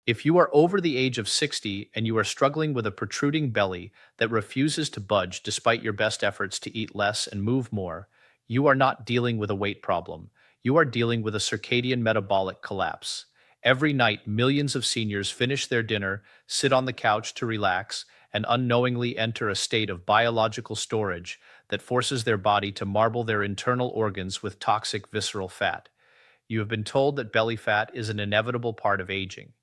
If you are over the age of 60 and you are struggling with a protruding belly that refuses to budge despite your best efforts to eat less and move more, you are not dealing with a weight problem. You are dealing with a circadian metabolic collapse. Every night, millions of seniors finish their dinner, sit on the couch to relax, and unknowingly enter a state of biological storage that forces their body to marble their internal organs with toxic visceral fat. You have been told that belly fat is an inevitable part of aging.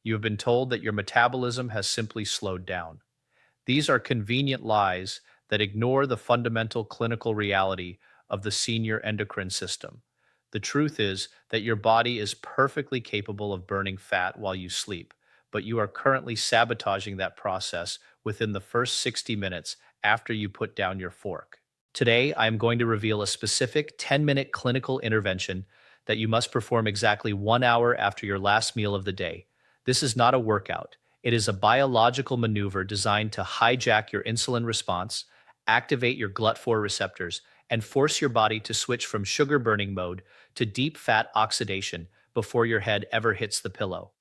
You have been told that your metabolism has simply slowed down. These are convenient lies that ignore the fundamental clinical reality of the senior endocrine system. The truth is that your body is perfectly capable of burning fat while you sleep, but you are currently sabotaging that process within the first 60 minutes after you put down your fork. Today, I am going to reveal a specific 10-minute clinical intervention that you must perform exactly 1 hour after your last meal of the day. This is not a workout. It is a biological maneuver designed to hijack your insulin response, activate your GLUT4 receptors, and force your body to switch from sugar burning mode to deep fat oxidation before your head ever hits the pillow.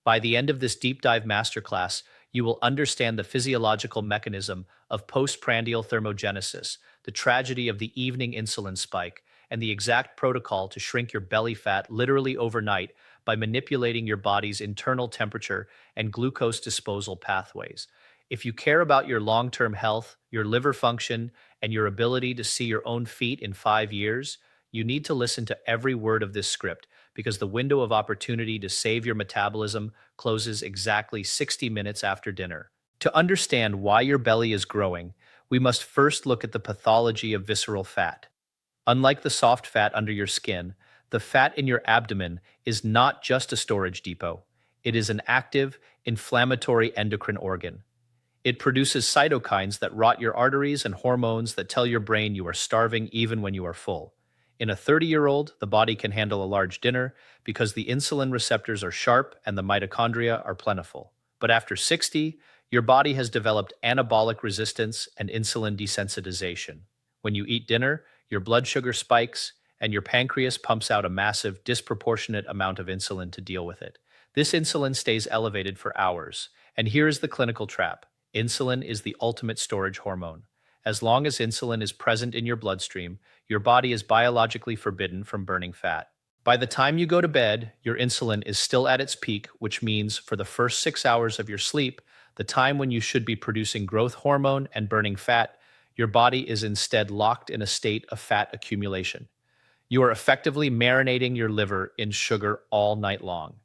By the end of this deep dive masterclass, you will understand the physiological mechanism of postprandial thermogenesis, the tragedy of the evening insulin spike, and the exact protocol to shrink your belly fat literally overnight by manipulating your body's internal temperature and glucose disposal pathways. If you care about your long term health, your liver function, and your ability to see your own feet in 5 years, you need to listen to every word of this script because the window of opportunity to save your metabolism closes exactly 60 minutes after dinner. To understand why your belly is growing, we must first look at the pathology of visceral fat. Unlike the soft fat under your skin, the fat in your abdomen is not just a storage depot. It is an active, inflammatory endocrine organ. It produces cytokines that rot your arteries and hormones that tell your brain you are starving even when you are full. In a 30-year-old, the body can handle a large dinner because the insulin receptors are sharp and the mitochondria are plentiful. But after 60, your body has developed anabolic resistance and insulin desensitization. When you eat dinner, your blood sugar spikes, and your pancreas pumps out a massive, disproportionate amount of insulin to deal with it. This insulin stays elevated for hours. And here is the clinical trap. Insulin is the ultimate storage hormone. As long as insulin is present in your bloodstream, your body is biologically forbidden from burning fat. By the time you go to bed, your insulin is still at its peak, which means for the first 6 hours of your sleep, the time when you should be producing growth hormone and burning fat, your body is instead locked in a state of fat accumulation. You are effectively marinating your liver in sugar all night long.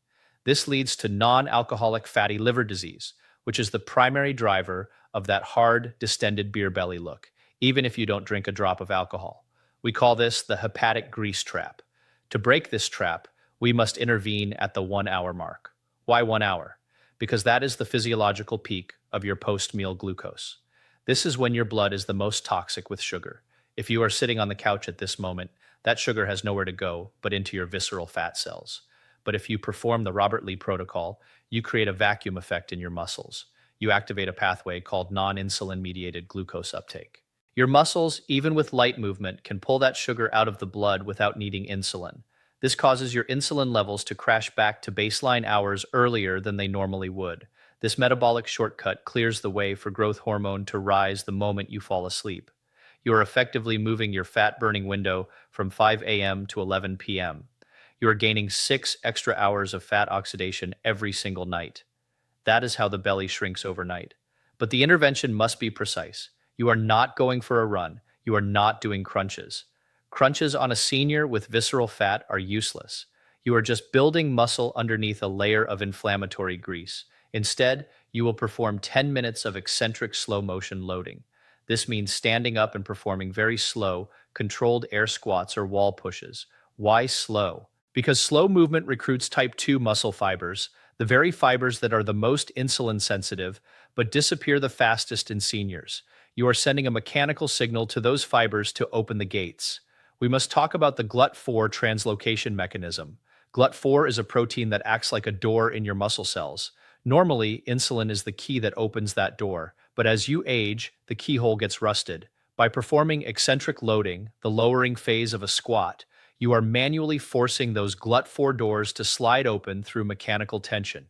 This leads to non-alcoholic fatty liver disease, which is the primary driver of that hard, distended beer belly look, even if you don't drink a drop of alcohol. We call this the hepatic grease trap. To break this trap, we must intervene at the 1 hour mark. Why 1 hour? Because that is the physiological peak of your post-meal glucose. This is when your blood is the most toxic with sugar. If you are sitting on the couch at this moment, that sugar has nowhere to go but into your visceral fat cells. But if you perform the Robert Lee protocol, you create a vacuum effect in your muscles. You activate a pathway called non-insulin mediated glucose uptake. Your muscles, even with light movement, can pull that sugar out of the blood without needing insulin. This causes your insulin levels to crash back to baseline hours earlier than they normally would. This metabolic shortcut clears the way for growth hormone to rise the moment you fall asleep. You are effectively moving your fat-burning window from 5 a.m. to 11 p.m. You are gaining 6 extra hours of fat oxidation every single night. That is how the belly shrinks overnight. But the intervention must be precise. You are not going for a run. You are not doing crunches. Crunches on a senior with visceral fat are useless. You are just building muscle underneath a layer of inflammatory grease. Instead, you will perform 10 minutes of eccentric slow motion loading. This means standing up and performing very slow, controlled air squats or wall pushes. Why slow? Because slow movement recruits type 2 muscle fibers, the very fibers that are the most insulin sensitive, but disappear the fastest in seniors. You are sending a mechanical signal to those fibers to open the gates. We must talk about the GLUT4 translocation mechanism. GLUT4 is a protein that acts like a door in your muscle cells. Normally, insulin is the key that opens that door, but as you age, the keyhole gets rusted. By performing eccentric loading, the lowering phase of a squat, you are manually forcing those GLUT4 doors to slide open through mechanical tension.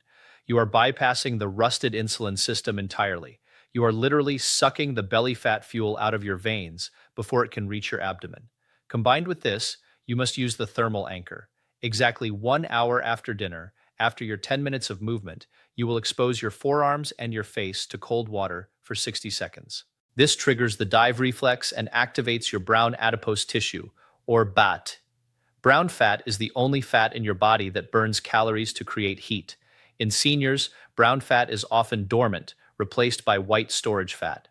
You are bypassing the rusted insulin system entirely. You are literally sucking the belly fat fuel out of your veins before it can reach your abdomen. Combined with this, you must use the thermal anchor. Exactly 1 hour after dinner, after your 10 minutes of movement, you will expose your forearms and your face to cold water for 60 seconds. This triggers the dive reflex and activates your brown adipose tissue, or BAT. Brown fat is the only fat in your body that burns calories to create heat. In seniors, brown fat is often dormant, replaced by white storage fat.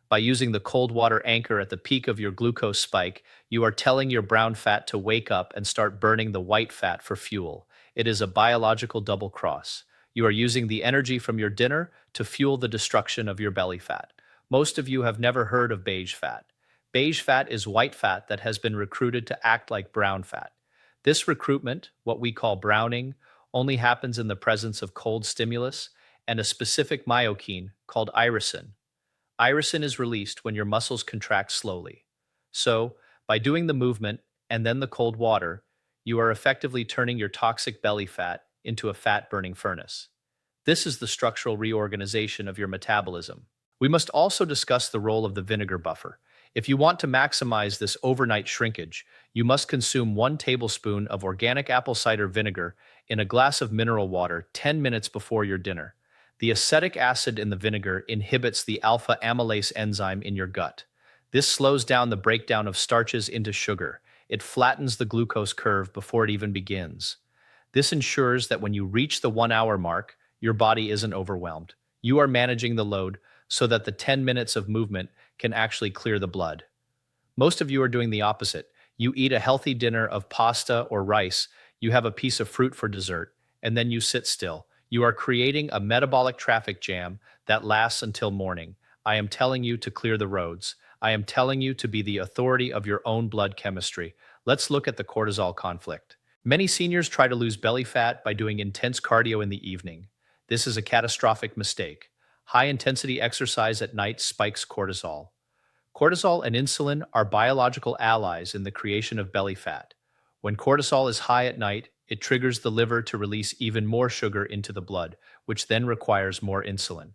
By using the cold water anchor at the peak of your glucose spike, you are telling your brown fat to wake up and start burning the white fat for fuel. It is a biological double cross. You are using the energy from your dinner to fuel the destruction of your belly fat. Most of you have never heard of beige fat. Beige fat is white fat that has been recruited to act like brown fat. This recruitment, what we call browning, only happens in the presence of cold stimulus and a specific myokine called irisin. Irisin is released when your muscles contract slowly. So, by doing the movement and then the cold water, you are effectively turning your toxic belly fat into a fat-burning furnace. This is the structural reorganization of your metabolism. We must also discuss the role of the vinegar buffer. If you want to maximize this overnight shrinkage, you must consume 1 tablespoon of organic apple cider vinegar in a glass of mineral water 10 minutes before your dinner. The acetic acid in the vinegar inhibits the alpha amylase enzyme in your gut. This slows down the breakdown of starches into sugar. It flattens the glucose curve before it even begins. This ensures that when you reach the 1 hour mark, your body isn't overwhelmed. You are managing the load so that the 10 minutes of movement can actually clear the blood. Most of you are doing the opposite. You eat a healthy dinner of pasta or rice, you have a piece of fruit for dessert, and then you sit still. You are creating a metabolic traffic jam that lasts until morning. I am telling you to clear the roads. I am telling you to be the authority of your own blood chemistry. Let's look at the cortisol conflict. Many seniors try to lose belly fat by doing intense cardio in the evening. This is a catastrophic mistake. High-intensity exercise at night spikes cortisol. Cortisol and insulin are biological allies in the creation of belly fat. When cortisol is high at night, it triggers the liver to release even more sugar into the blood, which then requires more insulin.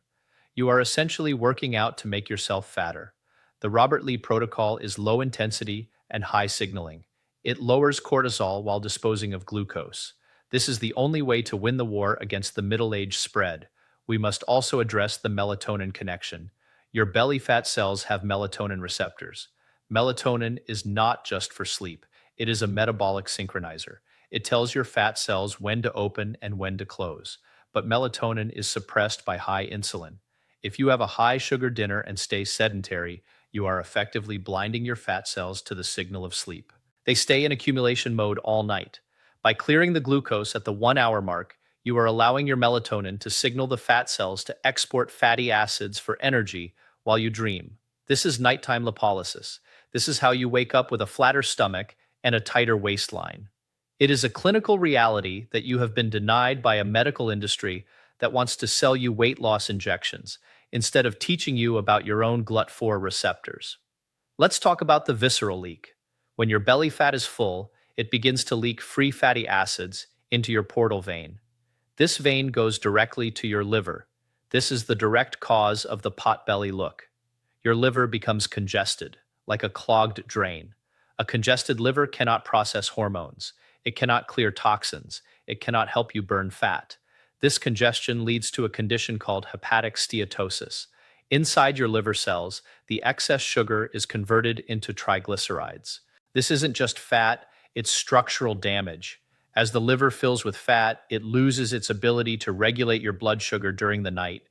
You are essentially working out to make yourself fatter. The Robert Lee protocol is low intensity and high signaling. It lowers cortisol while disposing of glucose. This is the only way to win the war against the middle-age spread. We must also address the melatonin connection. Your belly fat cells have melatonin receptors. Melatonin is not just for sleep. It is a metabolic synchronizer. It tells your fat cells when to open and when to close. But melatonin is suppressed by high insulin. If you have a high sugar dinner and stay sedentary, you are effectively blinding your fat cells to the signal of sleep. They stay in accumulation mode all night. By clearing the glucose at the 1 hour mark, you are allowing your melatonin to signal the fat cells to export fatty acids for energy while you dream. This is nighttime lipolysis. This is how you wake up with a flatter stomach and a tighter waistline. It is a clinical reality that you have been denied by a medical industry that wants to sell you weight loss injections instead of teaching you about your own GLUT4 receptors. Let's talk about the visceral leak. When your belly fat is full, it begins to leak free fatty acids into your portal vein. This vein goes directly to your liver. This is the direct cause of the potbelly look. Your liver becomes congested, like a clogged drain. A congested liver cannot process hormones. It cannot clear toxins. It cannot help you burn fat. This congestion leads to a condition called hepatic steatosis. Inside your liver cells, the excess sugar is converted into triglycerides. This isn't just fat, it's structural damage. As the liver fills with fat, it loses its ability to regulate your blood sugar during the night.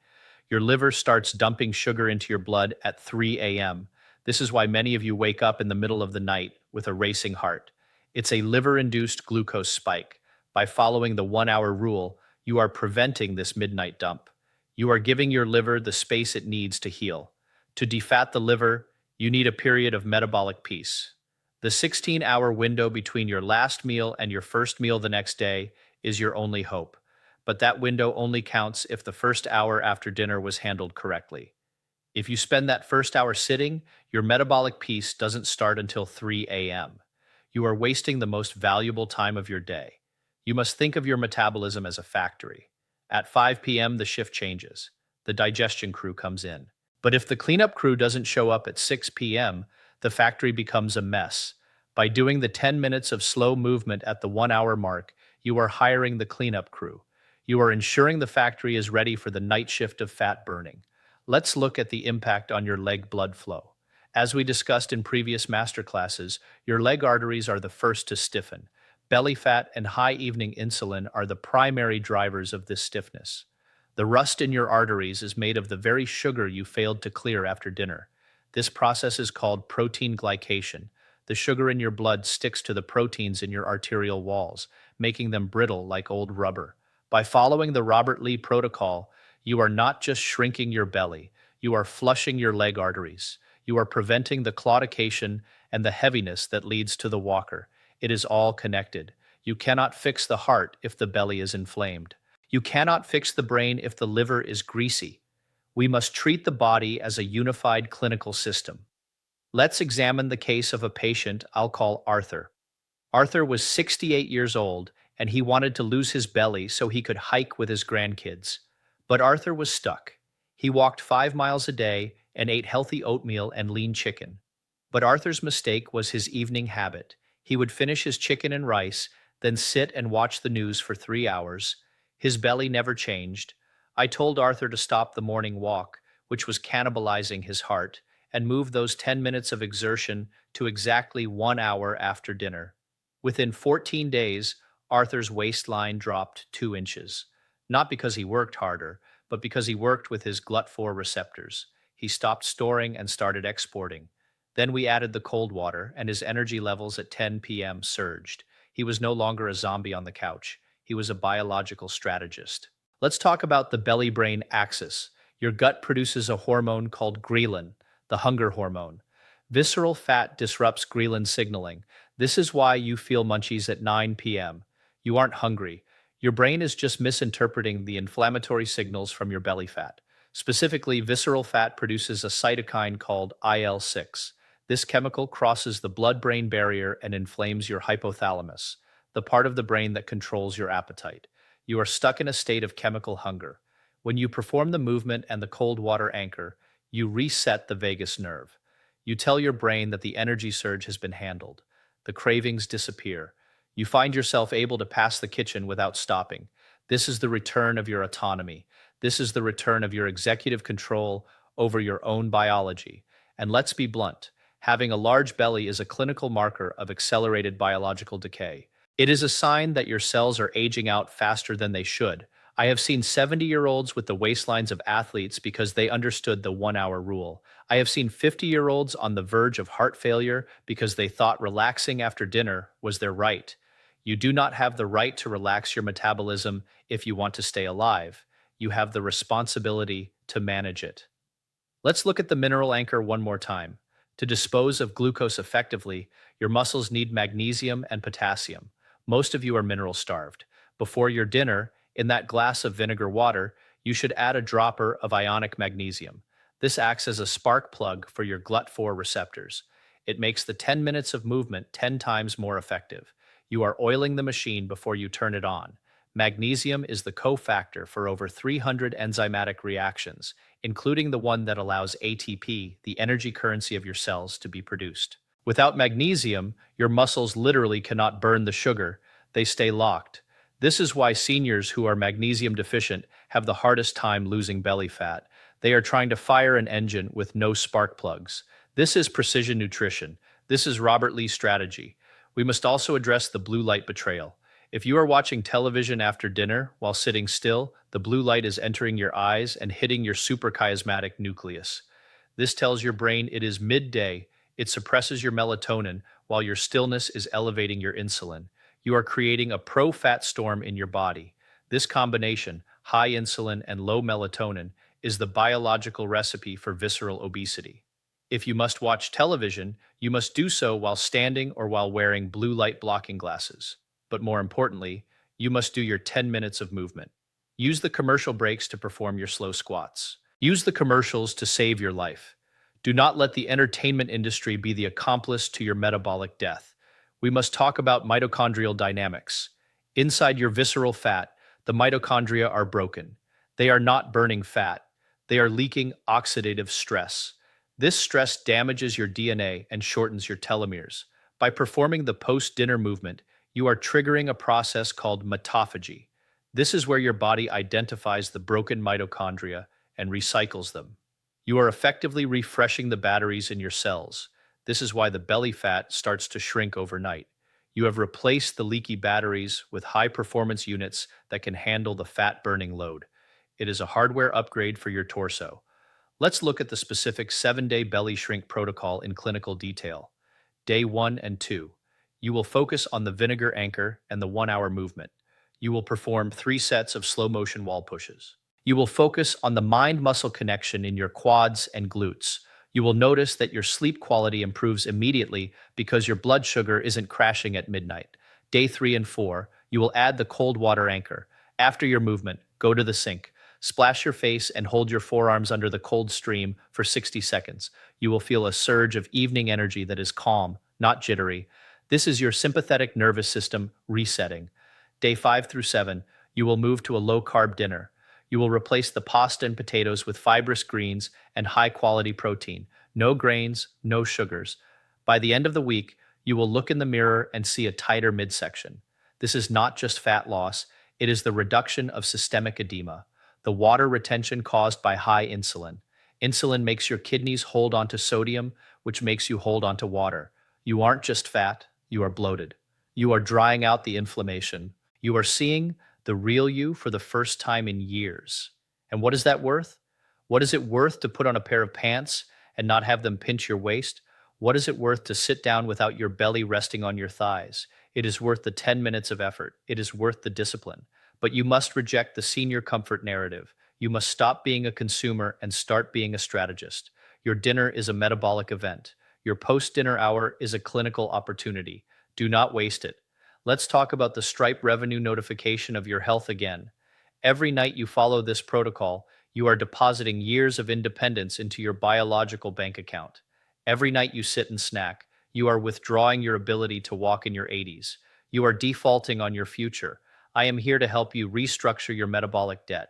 Your liver starts dumping sugar into your blood at 3 a.m. This is why many of you wake up in the middle of the night with a racing heart. It's a liver-induced glucose spike. By following the 1 hour rule, you are preventing this midnight dump. You are giving your liver the space it needs to heal. To defat the liver, you need a period of metabolic peace. The 16-hour window between your last meal and your first meal the next day is your only hope. But that window only counts if the first hour after dinner was handled correctly. If you spend that first hour sitting, your metabolic peace doesn't start until 3 a.m. You are wasting the most valuable time of your day. You must think of your metabolism as a factory. At 5 p.m., the shift changes. The digestion crew comes in. But if the cleanup crew doesn't show up at 6 p.m., the factory becomes a mess. By doing the 10 minutes of slow movement at the 1 hour mark, you are hiring the cleanup crew. You are ensuring the factory is ready for the night shift of fat burning. Let's look at the impact on your leg blood flow. As we discussed in previous masterclasses, your leg arteries are the first to stiffen. Belly fat and high evening insulin are the primary drivers of this stiffness. The rust in your arteries is made of the very sugar you failed to clear after dinner. This process is called protein glycation. The sugar in your blood sticks to the proteins in your arterial walls, making them brittle like old rubber. By following the Robert Lee protocol, you are not just shrinking your belly, you are flushing your leg arteries. You are preventing the claudication and the heaviness that leads to the walker. It is all connected. You cannot fix the heart if the belly is inflamed. You cannot fix the brain if the liver is greasy. We must treat the body as a unified clinical system. Let's examine the case of a patient I'll call Arthur. Arthur was 68 years old, and he wanted to lose his belly so he could hike with his grandkids. But Arthur was stuck. He walked 5 miles a day and ate healthy oatmeal and lean chicken. But Arthur's mistake was his evening habit. He would finish his chicken and rice, then sit and watch the news for 3 hours. His belly never changed. I told Arthur to stop the morning walk, which was cannibalizing his heart, and move those 10 minutes of exertion to exactly 1 hour after dinner. Within 14 days, Arthur's waistline dropped 2 inches. Not because he worked harder, but because he worked with his GLUT4 receptors. He stopped storing and started exporting. Then we added the cold water, and his energy levels at 10 p.m. surged. He was no longer a zombie on the couch. He was a biological strategist. Let's talk about the belly-brain axis. Your gut produces a hormone called ghrelin, the hunger hormone. Visceral fat disrupts ghrelin signaling. This is why you feel munchies at 9 p.m. You aren't hungry. Your brain is just misinterpreting the inflammatory signals from your belly fat. Specifically, visceral fat produces a cytokine called IL-6. This chemical crosses the blood-brain barrier and inflames your hypothalamus, the part of the brain that controls your appetite. You are stuck in a state of chemical hunger. When you perform the movement and the cold water anchor, you reset the vagus nerve. You tell your brain that the energy surge has been handled. The cravings disappear. You find yourself able to pass the kitchen without stopping. This is the return of your autonomy. This is the return of your executive control over your own biology. And let's be blunt, having a large belly is a clinical marker of accelerated biological decay. It is a sign that your cells are aging out faster than they should. I have seen 70-year-olds with the waistlines of athletes because they understood the 1 hour rule. I have seen 50-year-olds on the verge of heart failure because they thought relaxing after dinner was their right. You do not have the right to relax your metabolism if you want to stay alive. You have the responsibility to manage it. Let's look at the mineral anchor one more time. To dispose of glucose effectively, your muscles need magnesium and potassium. Most of you are mineral starved. Before your dinner, in that glass of vinegar water, you should add a dropper of ionic magnesium. This acts as a spark plug for your GLUT4 receptors. It makes the 10 minutes of movement 10 times more effective. You are oiling the machine before you turn it on. Magnesium is the cofactor for over 300 enzymatic reactions, including the one that allows ATP, the energy currency of your cells, to be produced. Without magnesium, your muscles literally cannot burn the sugar. They stay locked. This is why seniors who are magnesium deficient have the hardest time losing belly fat. They are trying to fire an engine with no spark plugs. This is precision nutrition. This is Robert Lee's strategy. We must also address the blue light betrayal. If you are watching television after dinner while sitting still, the blue light is entering your eyes and hitting your suprachiasmatic nucleus. This tells your brain it is midday. It suppresses your melatonin while your stillness is elevating your insulin. You are creating a pro-fat storm in your body. This combination, high insulin and low melatonin, is the biological recipe for visceral obesity. If you must watch television, you must do so while standing or while wearing blue light blocking glasses. But more importantly, you must do your 10 minutes of movement. Use the commercial breaks to perform your slow squats. Use the commercials to save your life. Do not let the entertainment industry be the accomplice to your metabolic death. We must talk about mitochondrial dynamics. Inside your visceral fat, The mitochondria are broken. They are not burning fat. They are leaking oxidative stress. This stress damages your DNA and shortens your telomeres. By performing the post-dinner movement, you are triggering a process called mitophagy. This is where your body identifies the broken mitochondria and recycles them. You are effectively refreshing the batteries in your cells. This is why the belly fat starts to shrink overnight. You have replaced the leaky batteries with high-performance units that can handle the fat-burning load. It is a hardware upgrade for your torso. Let's look at the specific 7-day belly shrink protocol in clinical detail. Day 1 and 2. You will focus on the vinegar anchor and the 1-hour movement. You will perform 3 sets of slow-motion wall pushes. You will focus on the mind-muscle connection in your quads and glutes. You will notice that your sleep quality improves immediately because your blood sugar isn't crashing at midnight. Day 3 and 4, you will add the cold water anchor. After your movement, go to the sink. Splash your face and hold your forearms under the cold stream for 60 seconds. You will feel a surge of evening energy that is calm, not jittery. This is your sympathetic nervous system resetting. Day 5 through 7, you will move to a low-carb dinner. You will replace the pasta and potatoes with fibrous greens and high-quality protein. No grains, no sugars. By the end of the week, you will look in the mirror and see a tighter midsection. This is not just fat loss, it is the reduction of systemic edema, the water retention caused by high insulin. Insulin makes your kidneys hold onto sodium, which makes you hold onto water. You aren't just fat, you are bloated. You are drying out the inflammation. You are seeing the real you for the first time in years. And what is that worth? What is it worth to put on a pair of pants and not have them pinch your waist? What is it worth to sit down without your belly resting on your thighs? It is worth the 10 minutes of effort. It is worth the discipline. But you must reject the senior comfort narrative. You must stop being a consumer and start being a strategist. Your dinner is a metabolic event. Your post-dinner hour is a clinical opportunity. Do not waste it. Let's talk about the Stripe revenue notification of your health again. Every night you follow this protocol, you are depositing years of independence into your biological bank account. Every night you sit and snack, you are withdrawing your ability to walk in your 80s. You are defaulting on your future. I am here to help you restructure your metabolic debt.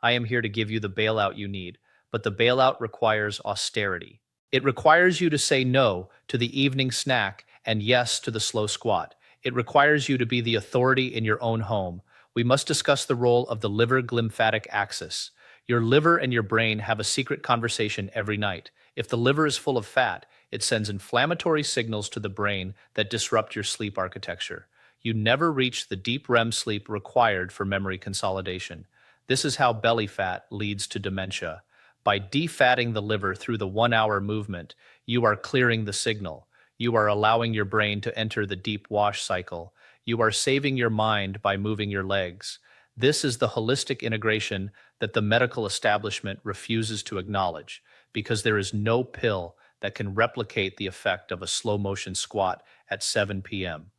I am here to give you the bailout you need, but the bailout requires austerity. It requires you to say no to the evening snack and yes to the slow squat. It requires you to be the authority in your own home. We must discuss the role of the liver-glymphatic axis. Your liver and your brain have a secret conversation every night. If the liver is full of fat, it sends inflammatory signals to the brain that disrupt your sleep architecture. You never reach the deep REM sleep required for memory consolidation. This is how belly fat leads to dementia. By defatting the liver through the 1-hour movement, you are clearing the signal. You are allowing your brain to enter the deep wash cycle. You are saving your mind by moving your legs. This is the holistic integration that the medical establishment refuses to acknowledge, because there is no pill that can replicate the effect of a slow-motion squat at 7 p.m.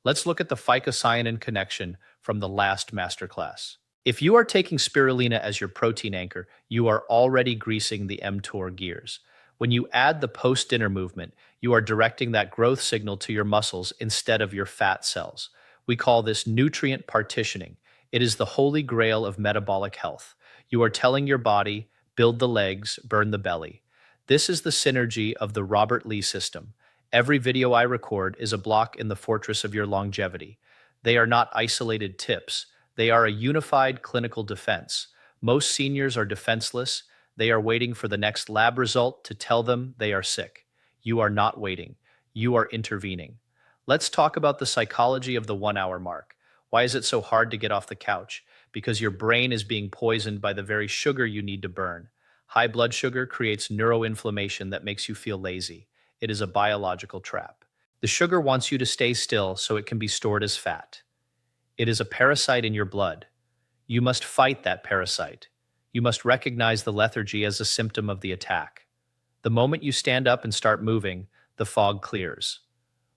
Let's look at the phycocyanin connection from the last masterclass. If you are taking spirulina as your protein anchor, you are already greasing the mTOR gears. When you add the post-dinner movement, you are directing that growth signal to your muscles instead of your fat cells. We call this nutrient partitioning. It is the holy grail of metabolic health. You are telling your body, build the legs, burn the belly. This is the synergy of the Robert Lee system. Every video I record is a block in the fortress of your longevity. They are not isolated tips. They are a unified clinical defense. Most seniors are defenseless. They are waiting for the next lab result to tell them they are sick. You are not waiting. You are intervening. Let's talk about the psychology of the 1-hour mark. Why is it so hard to get off the couch? Because your brain is being poisoned by the very sugar you need to burn. High blood sugar creates neuroinflammation that makes you feel lazy. It is a biological trap. The sugar wants you to stay still so it can be stored as fat. It is a parasite in your blood. You must fight that parasite. You must recognize the lethargy as a symptom of the attack. The moment you stand up and start moving, the fog clears.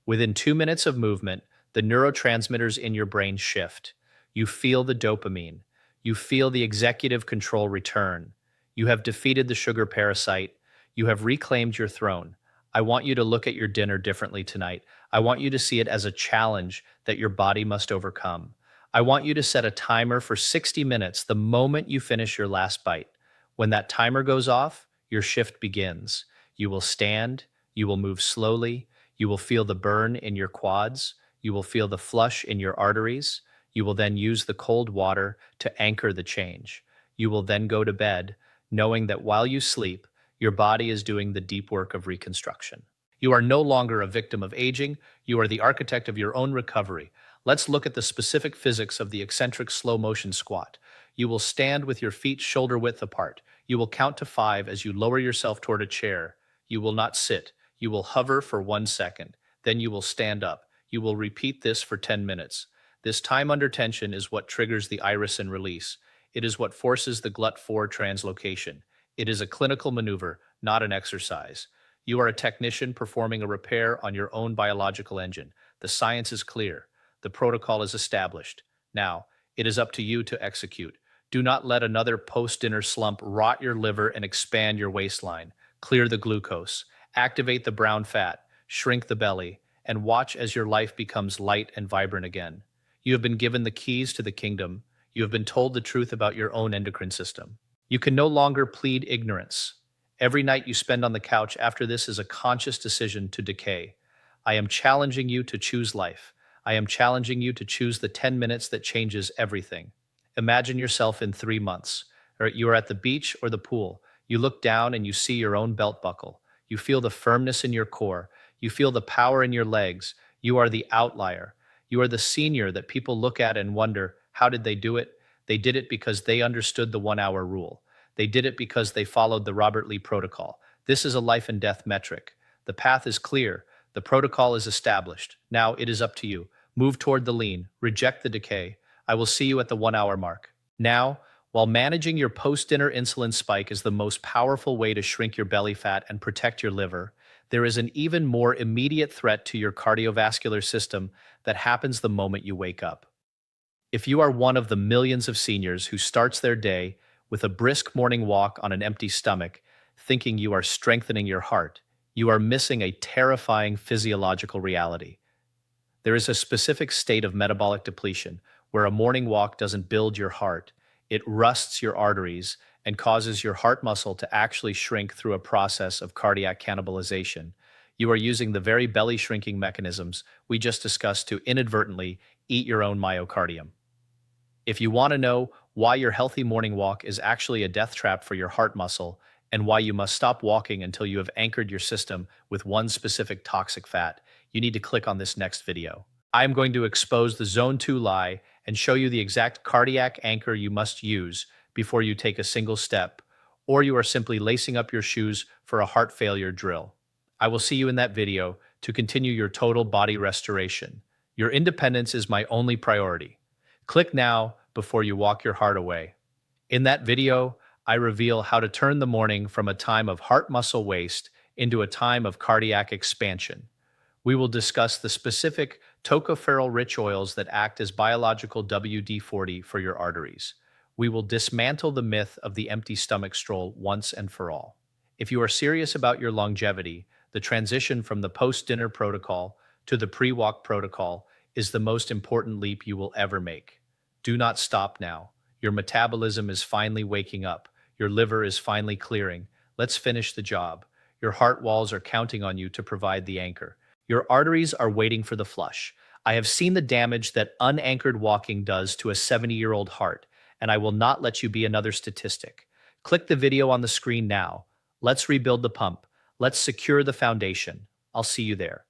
Within 2 minutes of movement, the neurotransmitters in your brain shift. You feel the dopamine. You feel the executive control return. You have defeated the sugar parasite. You have reclaimed your throne. I want you to look at your dinner differently tonight. I want you to see it as a challenge that your body must overcome. I want you to set a timer for 60 minutes the moment you finish your last bite. When that timer goes off, your shift begins. You will stand, you will move slowly, you will feel the burn in your quads, you will feel the flush in your arteries. You will then use the cold water to anchor the change. You will then go to bed, knowing that while you sleep, your body is doing the deep work of reconstruction. You are no longer a victim of aging, you are the architect of your own recovery. Let's look at the specific physics of the eccentric slow motion squat. You will stand with your feet shoulder width apart. You will count to 5 as you lower yourself toward a chair. You will not sit. You will hover for 1 second. Then you will stand up. You will repeat this for 10 minutes. This time under tension is what triggers the irisin release. It is what forces the GLUT4 translocation. It is a clinical maneuver, not an exercise. You are a technician performing a repair on your own biological engine. The science is clear. The protocol is established. Now, it is up to you to execute. Do not let another post-dinner slump rot your liver and expand your waistline. Clear the glucose. Activate the brown fat. Shrink the belly. And watch as your life becomes light and vibrant again. You have been given the keys to the kingdom. You have been told the truth about your own endocrine system. You can no longer plead ignorance. Every night you spend on the couch after this is a conscious decision to decay. I am challenging you to choose life. I am challenging you to choose the 10 minutes that changes everything. Imagine yourself in 3 months. You are at the beach or the pool. You look down and you see your own belt buckle. You feel the firmness in your core. You feel the power in your legs. You are the outlier. You are the senior that people look at and wonder, how did they do it? They did it because they understood the 1 hour rule. They did it because they followed the Robert Lee protocol. This is a life and death metric. The path is clear. The protocol is established. Now it is up to you. Move toward the lean. Reject the decay. I will see you at the 1 hour mark. Now, while managing your post-dinner insulin spike is the most powerful way to shrink your belly fat and protect your liver, there is an even more immediate threat to your cardiovascular system that happens the moment you wake up. If you are one of the millions of seniors who starts their day with a brisk morning walk on an empty stomach, thinking you are strengthening your heart, you are missing a terrifying physiological reality. There is a specific state of metabolic depletion where a morning walk doesn't build your heart, it rusts your arteries and causes your heart muscle to actually shrink through a process of cardiac cannibalization. You are using the very belly shrinking mechanisms we just discussed to inadvertently eat your own myocardium. If you want to know why your healthy morning walk is actually a death trap for your heart muscle and why you must stop walking until you have anchored your system with one specific toxic fat, you need to click on this next video. I am going to expose the Zone 2 lie and show you the exact cardiac anchor you must use before you take a single step, or you are simply lacing up your shoes for a heart failure drill. I will see you in that video to continue your total body restoration. Your independence is my only priority. Click now before you walk your heart away. In that video, I reveal how to turn the morning from a time of heart muscle waste into a time of cardiac expansion. We will discuss the specific tocopherol-rich oils that act as biological WD-40 for your arteries. We will dismantle the myth of the empty stomach stroll once and for all. If you are serious about your longevity, the transition from the post-dinner protocol to the pre-walk protocol is the most important leap you will ever make. Do not stop now. Your metabolism is finally waking up. Your liver is finally clearing. Let's finish the job. Your heart walls are counting on you to provide the anchor. Your arteries are waiting for the flush. I have seen the damage that unanchored walking does to a 70-year-old heart, and I will not let you be another statistic. Click the video on the screen now. Let's rebuild the pump. Let's secure the foundation. I'll see you there.